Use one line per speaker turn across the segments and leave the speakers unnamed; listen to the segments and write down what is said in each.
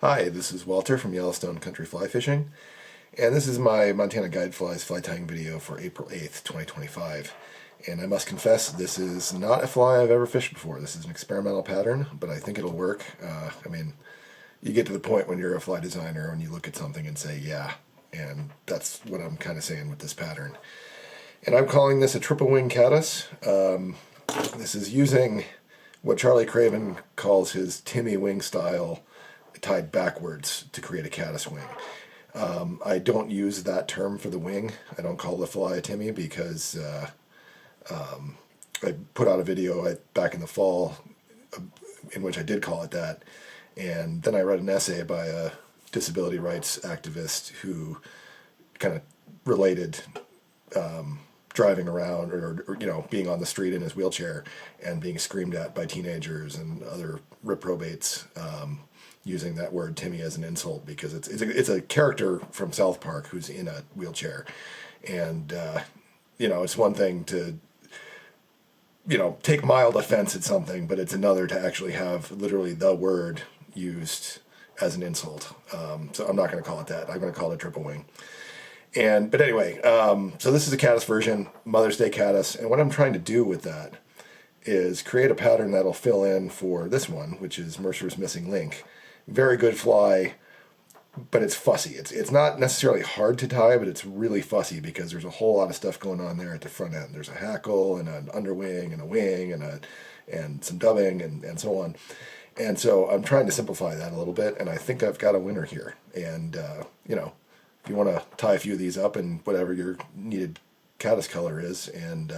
Hi, this is Walter from Yellowstone Country Fly Fishing, and this is my Montana Guide Flies fly tying video for April 8th, 2025. And I must confess, this is not a fly I've ever fished before. This is an experimental pattern, but I think it'll work. You get to the point when you're a fly designer and you look at something and say, yeah, and that's what I'm kind of saying with this pattern. And I'm calling this a triple wing caddis. This is using what Charlie Craven calls his Timmy wing style tied backwards to create a caddis wing. I don't use that term for the wing. I don't call the fly a Timmy because I put out a video back in the fall in which I did call it that, and then I read an essay by a disability rights activist who kind of related driving around or being on the street in his wheelchair and being screamed at by teenagers and other reprobates using that word Timmy as an insult, because it's a character from South Park who's in a wheelchair, and it's one thing to take mild offense at something, but it's another to actually have literally the word used as an insult. So I'm not going to call it that. I'm going to call it a triple wing. But anyway, so this is a caddis version, Mother's Day caddis, and what I'm trying to do with that is create a pattern that'll fill in for this one, which is Mercer's Missing Link. Very good fly, but it's fussy. It's not necessarily hard to tie, but it's really fussy because there's a whole lot of stuff going on there at the front end. There's a hackle and an underwing and a wing and some dubbing and so on. And so I'm trying to simplify that a little bit, and I think I've got a winner here. And if you want to tie a few of these up in whatever your needed caddis color is and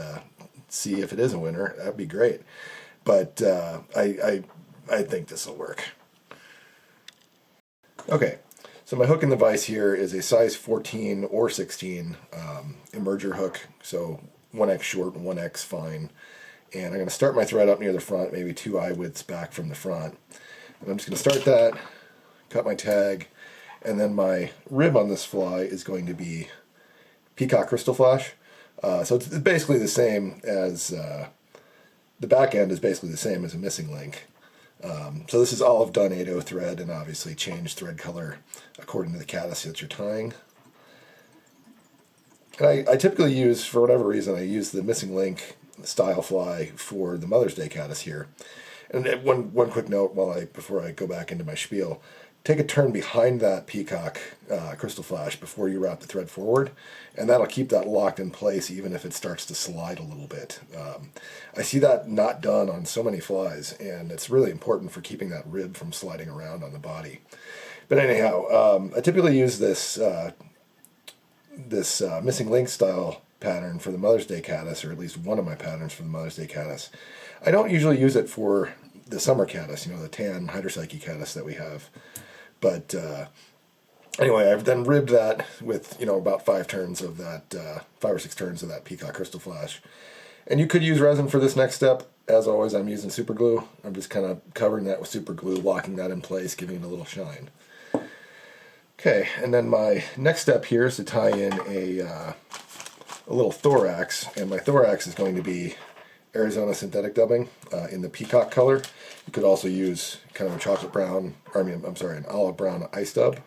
see if it is a winner, that'd be great. But I think this will work. Okay, so my hook in the vise here is a size 14 or 16 emerger hook, so 1x short and 1x fine. And I'm going to start my thread up near the front, maybe 2 eye widths back from the front. And I'm just going to start that, cut my tag, and then my rib on this fly is going to be Peacock Crystal Flash. So it's basically the same as, the back end is basically the same as a Missing Link. So this is olive dun 80 thread, and obviously change thread color according to the caddis that you're tying. And I typically use, for whatever reason, I use the Missing Link style fly for the Mother's Day caddis here. And one quick note before I go back into my spiel. Take a turn behind that Peacock Crystal Flash before you wrap the thread forward, and that'll keep that locked in place even if it starts to slide a little bit. I see that not done on so many flies, and it's really important for keeping that rib from sliding around on the body. But anyhow, I typically use this Missing Link style pattern for the Mother's Day caddis, or at least one of my patterns for the Mother's Day caddis. I don't usually use it for the summer caddis, the tan hydropsyche caddis that we have. But anyway, I've then ribbed that with, about 5 turns of that, 5 or 6 turns of that Peacock Crystal Flash. And you could use resin for this next step. As always, I'm using super glue. I'm just kind of covering that with super glue, locking that in place, giving it a little shine. Okay, and then my next step here is to tie in a little thorax, and my thorax is going to be Arizona synthetic dubbing in the peacock color. You could also use kind of a chocolate brown, an olive brown ice dub.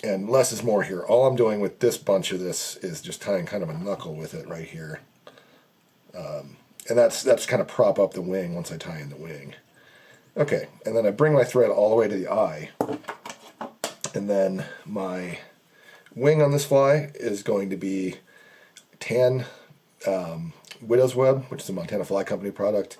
And less is more here. All I'm doing with this bunch of this is just tying kind of a knuckle with it right here. And that's kind of prop up the wing once I tie in the wing. Okay, and then I bring my thread all the way to the eye. And then my wing on this fly is going to be tan Widow's Web, which is a Montana Fly Company product.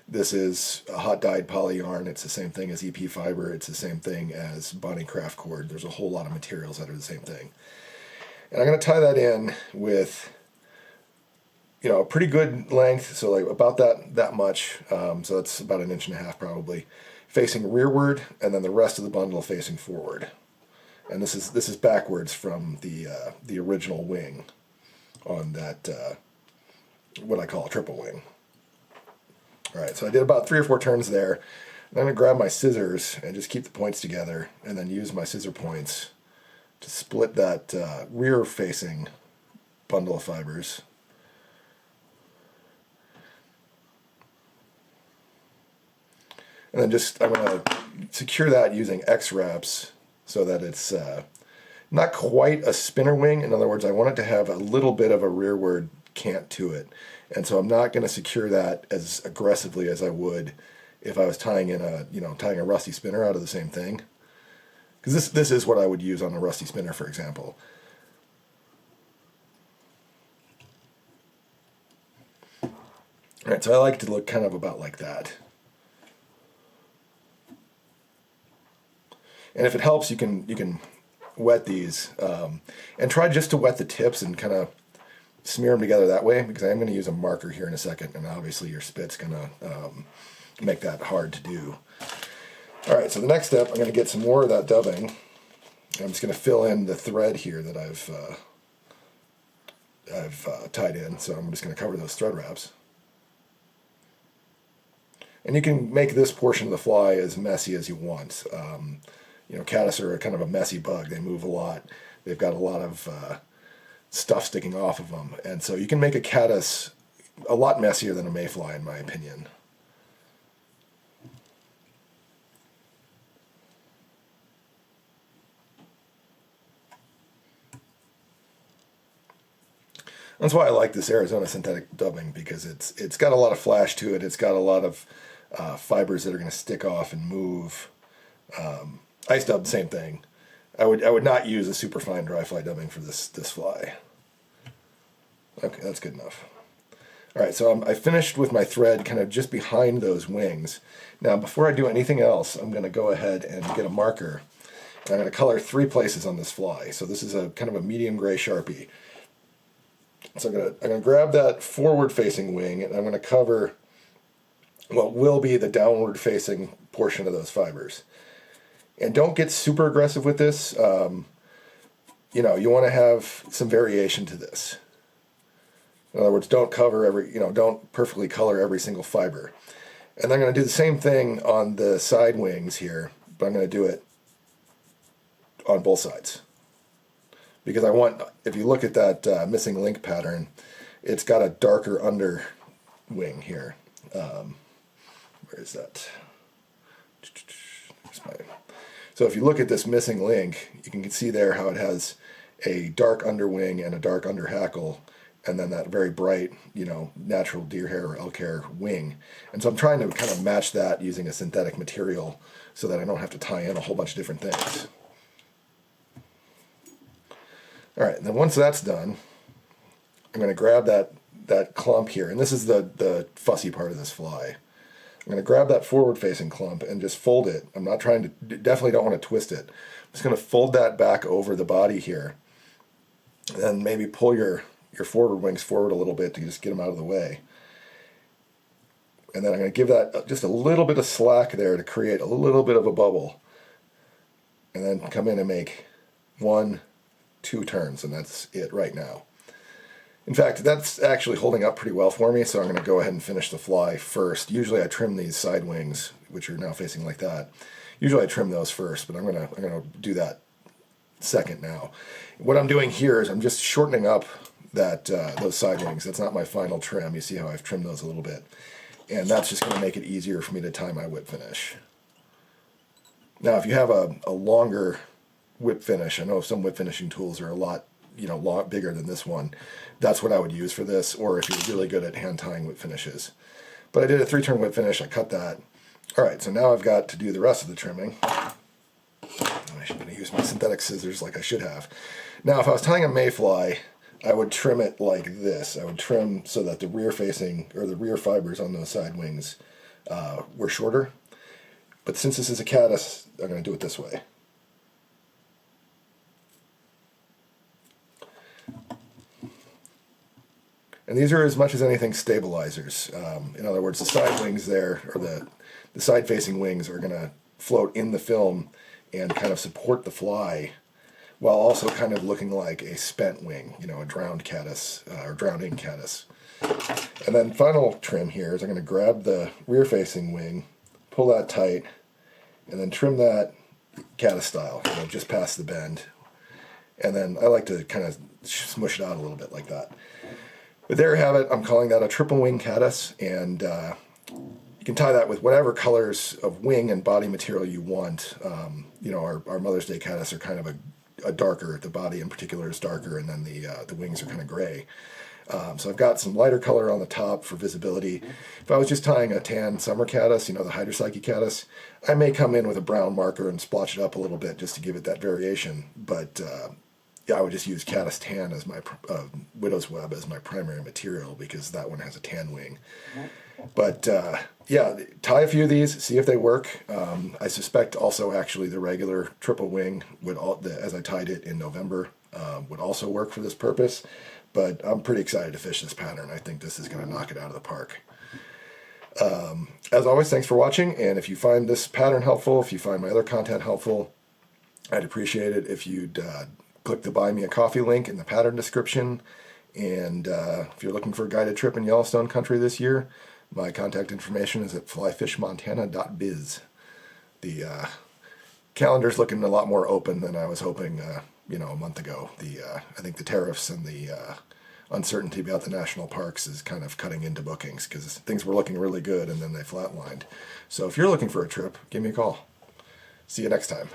This is a hot dyed poly yarn. It's the same thing as EP fiber. It's the same thing as Bonnie Craft cord. There's a whole lot of materials that are the same thing. And I'm going to tie that in with, a pretty good length, so like about that much. So that's about 1.5 inches probably, facing rearward, and then the rest of the bundle facing forward. And this is backwards from the original wing on that what I call a triple wing. Alright, so I did about 3 or 4 turns there. And I'm going to grab my scissors and just keep the points together, and then use my scissor points to split that rear-facing bundle of fibers. And then I'm going to secure that using X-wraps so that it's not quite a spinner wing. In other words, I want it to have a little bit of a rearward cant to it. And so I'm not going to secure that as aggressively as I would if I was tying in tying a rusty spinner out of the same thing. Because this is what I would use on a rusty spinner, for example. All right, so I like it to look kind of about like that. And if it helps, you can wet these and try just to wet the tips and kind of smear them together that way, because I am going to use a marker here in a second, and obviously your spit's going to make that hard to do. All right, so the next step, I'm going to get some more of that dubbing. I'm just going to fill in the thread here that I've tied in, so I'm just going to cover those thread wraps. And you can make this portion of the fly as messy as you want. Caddis are kind of a messy bug. They move a lot. They've got a lot of stuff sticking off of them. And so you can make a caddis a lot messier than a mayfly, in my opinion. That's why I like this Arizona synthetic dubbing, because it's got a lot of flash to it. It's got a lot of fibers that are going to stick off and move. Ice dub, same thing. I would not use a super fine dry fly dubbing for this fly. Okay, that's good enough. All right, so I finished with my thread kind of just behind those wings. Now, before I do anything else, I'm going to go ahead and get a marker. And I'm going to color 3 places on this fly. So this is a kind of a medium gray Sharpie. So I'm going to grab that forward-facing wing, and I'm going to cover what will be the downward-facing portion of those fibers. And don't get super aggressive with this. You want to have some variation to this. In other words, don't cover don't perfectly color every single fiber. And I'm going to do the same thing on the side wings here, but I'm going to do it on both sides. Because I want, if you look at that missing link pattern, it's got a darker under wing here. Where is that? So if you look at this missing link, you can see there how it has a dark underwing and a dark under hackle, and then that very bright, natural deer hair or elk hair wing. And so I'm trying to kind of match that using a synthetic material so that I don't have to tie in a whole bunch of different things. All right, and then once that's done, I'm going to grab that clump here, and this is the fussy part of this fly. I'm going to grab that forward-facing clump and just fold it. I'm not trying to, definitely don't want to twist it. I'm just going to fold that back over the body here, and then maybe pull your forward wings forward a little bit to just get them out of the way. And then I'm going to give that just a little bit of slack there to create a little bit of a bubble, and then come in and make 1, 2 turns, and that's it right now. In fact, that's actually holding up pretty well for me, so I'm going to go ahead and finish the fly first. Usually I trim these side wings, which are now facing like that. Usually I trim those first, but I'm going to do that second now. What I'm doing here is I'm just shortening up that those side wings. That's not my final trim. You see how I've trimmed those a little bit. And that's just going to make it easier for me to tie my whip finish. Now, if you have a longer whip finish, I know some whip finishing tools are a lot bigger than this one. That's what I would use for this, or if you're really good at hand tying whip finishes. But I did a 3-turn whip finish, I cut that. All right, so now I've got to do the rest of the trimming. I should going to use my synthetic scissors like I should have. Now, if I was tying a mayfly, I would trim it like this. I would trim so that the rear facing, or the rear fibers on those side wings were shorter. But since this is a caddis, I'm going to do it this way. And these are, as much as anything, stabilizers. In other words, the side wings there, or the side-facing wings, are going to float in the film and kind of support the fly, while also kind of looking like a spent wing, a drowned caddis, or drowning caddis. And then final trim here is I'm going to grab the rear-facing wing, pull that tight, and then trim that caddis style, just past the bend. And then I like to kind of smush it out a little bit like that. But there you have it. I'm calling that a triple wing caddis, and you can tie that with whatever colors of wing and body material you want. Our Mother's Day caddis are kind of a darker, the body in particular is darker, and then the wings are kind of gray. So I've got some lighter color on the top for visibility. If I was just tying a tan summer caddis, the Hydropsyche caddis, I may come in with a brown marker and splotch it up a little bit just to give it that variation. But I would just use caddis tan as my widow's web as my primary material because that one has a tan wing. But tie a few of these, see if they work. I suspect also actually the regular triple wing as I tied it in November, would also work for this purpose. But I'm pretty excited to fish this pattern. I think this is going to knock it out of the park. As always, thanks for watching. And if you find this pattern helpful, if you find my other content helpful, I'd appreciate it if you'd click the Buy Me a Coffee link in the pattern description. And if you're looking for a guided trip in Yellowstone country this year, my contact information is at flyfishmontana.biz. The calendar's looking a lot more open than I was hoping a month ago. I think the tariffs and the uncertainty about the national parks is kind of cutting into bookings because things were looking really good and then they flatlined. So if you're looking for a trip, give me a call. See you next time.